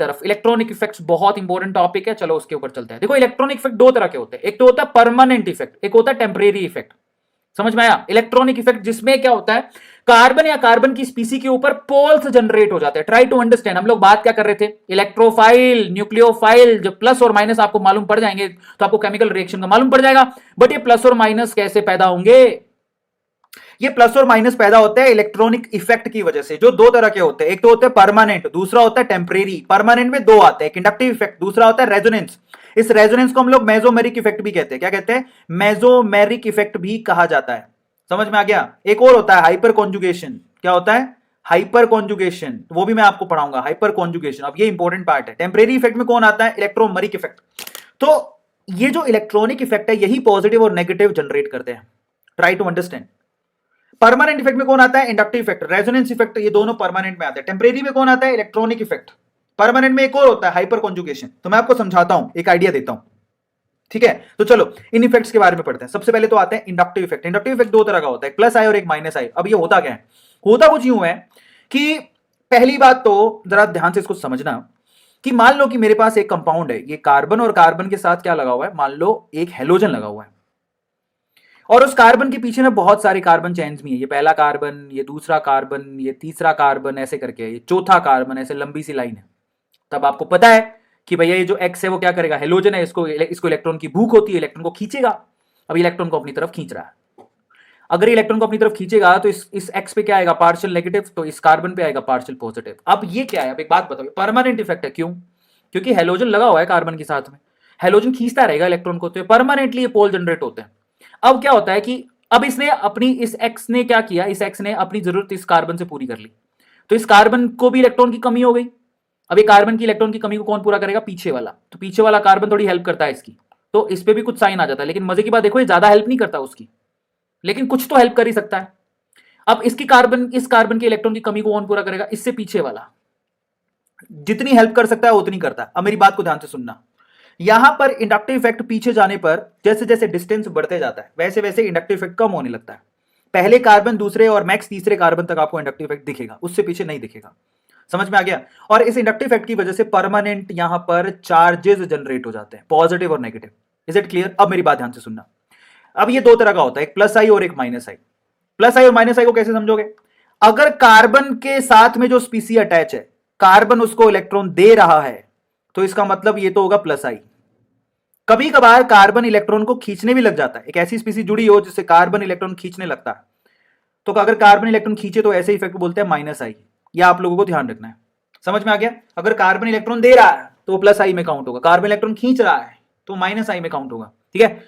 तरफ। Electronic effects बहुत important topic है, चलो उसके ऊपर चलते हैं। देखो इलेक्ट्रॉनिक इफेक्ट दो तरह के होते हैं, एक तो होता है परमानेंट इफेक्ट, एक होता है टेम्परेरी इफेक्ट। समझ में आया? इलेक्ट्रॉनिक इफेक्ट जिसमें क्या होता है, कार्बन या कार्बन की स्पीसी के ऊपर पोल्स जनरेट हो जाते हैं। ट्राई टू अंडरस्टैंड, हम लोग बात क्या कर रहे थे, इलेक्ट्रोफाइल, न्यूक्लियोफाइल। जब प्लस और माइनस आपको मालूम पड़ जाएंगे तो आपको केमिकल रिएक्शन का मालूम पड़ जाएगा। बट ये प्लस और माइनस कैसे पैदा होंगे? ये प्लस और माइनस पैदा होते हैं इलेक्ट्रॉनिक इफेक्ट की वजह से, जो दो तरह के होते हैं, एक तो होता है परमानेंट, दूसरा होता है टेम्परेरी। परमानेंट में दो आते हैं, एक इंडक्टिव इफेक्ट, दूसरा होता है रेजोनेंस। इस रेजोनेंस को हम लोग मेसोमेरिक इफेक्ट भी कहते हैं। क्या कहते हैं? मेसोमेरिक इफेक्ट भी कहा जाता है। समझ में आ गया? एक और होता है हाइपर कॉन्जुगेशन। क्या होता है? हाइपर कॉन्जुगेशन, वो भी मैं आपको पढ़ाऊंगा, हाइपर कॉन्जुगेशन। अब ये इंपॉर्टेंट पार्ट है। टेम्परेरी इफेक्ट में कौन आता है? Electromeric effect. तो ये जो इलेक्ट्रॉनिक इफेक्ट है यही पॉजिटिव और नेगेटिव जनरेट करते हैं। Try to understand. Permanent effect में कौन आता है? इंडक्टिव इफेक्ट, रेजोनेंस इफेक्ट, ये दोनों परमानेंट में आते हैं। टेम्परेरी में कौन आता है? Electronic effect. परमानेंट में एक और होता है हाइपर कॉन्जुगेशन। तो मैं आपको समझाता हूं, एक आइडिया देता हूं, ठीक है? तो चलो इन इफेक्ट्स के बारे में पढ़ते हैं। सबसे पहले तो आते हैं इंडक्टिव इफेक्ट। इंडक्टिव इफेक्ट दो तरह का होता है, प्लस आई और एक माइनस आई। अब ये होता क्या है? होता कुछ यूं है कि पहली बात तो जरा ध्यान से इसको समझना कि मान लो कि मेरे पास एक कंपाउंड है, ये कार्बन और कार्बन के साथ क्या लगा हुआ है, मान लो एक हेलोजन लगा हुआ है, और उस कार्बन के पीछे ना बहुत सारे कार्बन चेन्स भी है। ये पहला कार्बन, ये दूसरा कार्बन, ये तीसरा कार्बन, ऐसे करके ये चौथा कार्बन, ऐसे लंबी सी लाइन है। तब आपको पता है कि भैया ये जो एक्स है वो क्या करेगा, हेलोजन है, इसको इलेक्ट्रॉन की भूख होती है, इलेक्ट्रॉन को खींचेगा। अब इलेक्ट्रॉन को अपनी तरफ खींच रहा है। अगर इलेक्ट्रॉन को अपनी तरफ खींचेगा तो इस एक्स पे क्या आएगा, पार्शियल नेगेटिव, तो इस कार्बन पे आएगा पार्शियल पॉजिटिव। अब ये क्या है? अब एक बात बताओ, परमानेंट इफेक्ट है। क्यों? क्योंकि हेलोजन लगा हुआ है कार्बन के साथ में, हेलोजन खींचता रहेगा इलेक्ट्रॉन को, तो परमानेंटली ये पोल जनरेट होते हैं। अब क्या होता है कि अब इसने अपनी, इस एक्स ने क्या किया, इस एक्स ने अपनी जरूरत इस कार्बन से पूरी कर ली, तो इस कार्बन को भी इलेक्ट्रॉन की कमी हो गई। अब ये कार्बन की इलेक्ट्रॉन की कमी को कौन पूरा करेगा? पीछे वाला। तो पीछे वाला कार्बन थोड़ी हेल्प करता है इसकी, तो इस पे भी कुछ साइन आ जाता है। लेकिन मजे की बात देखो, ये ज्यादा हेल्प नहीं करता उसकी, लेकिन कुछ तो हेल्प कर ही सकता है। अब इसकी कार्बन, इस कार्बन के इलेक्ट्रॉन की कमी को कौन पूरा करेगा? इससे पीछे वाला। जितनी हेल्प कर सकता है उतनी करता है। अब मेरी बात को ध्यान से सुनना, यहां पर इंडक्टिव इफेक्ट पीछे जाने पर जैसे जैसे डिस्टेंस बढ़ते जाता है वैसे वैसे इंडक्टिव इफेक्ट कम होने लगता है। पहले कार्बन, दूसरे और मैक्स तीसरे कार्बन तक आपको इंडक्टिव इफेक्ट दिखेगा, उससे पीछे नहीं दिखेगा। समझ में आ गया? और इस इंडक्टिव इफेक्ट की वजह से परमानेंट यहां पर चार्जेस जनरेट हो जाते हैं, पॉजिटिव और नेगेटिव। Is it clear? अब मेरी बात ध्यान से सुनना। अब ये दो तरह का होता है, एक प्लस आई और एक माइनस आई। प्लस आई और माइनस आई को कैसे समझोगे? अगर कार्बन के साथ में जो स्पीसी अटैच है, कार्बन उसको इलेक्ट्रॉन दे रहा है, तो इसका मतलब ये तो होगा प्लस आई। कभी कभार कार्बन इलेक्ट्रॉन को खींचने भी लग जाता है, एक ऐसी स्पीसी जुड़ी हो जिससे कार्बन इलेक्ट्रॉन खींचने लगता है, तो अगर कार्बन इलेक्ट्रॉन खींचे तो ऐसे इफेक्ट को बोलते हैं माइनस आई। यह आप लोगों को ध्यान रखना है। समझ में आ गया? अगर कार्बन इलेक्ट्रॉन दे रहा है तो प्लस आई में काउंट होगा, कार्बन इलेक्ट्रॉन खींच रहा है तो माइनस आई में काउंट होगा। ठीक है?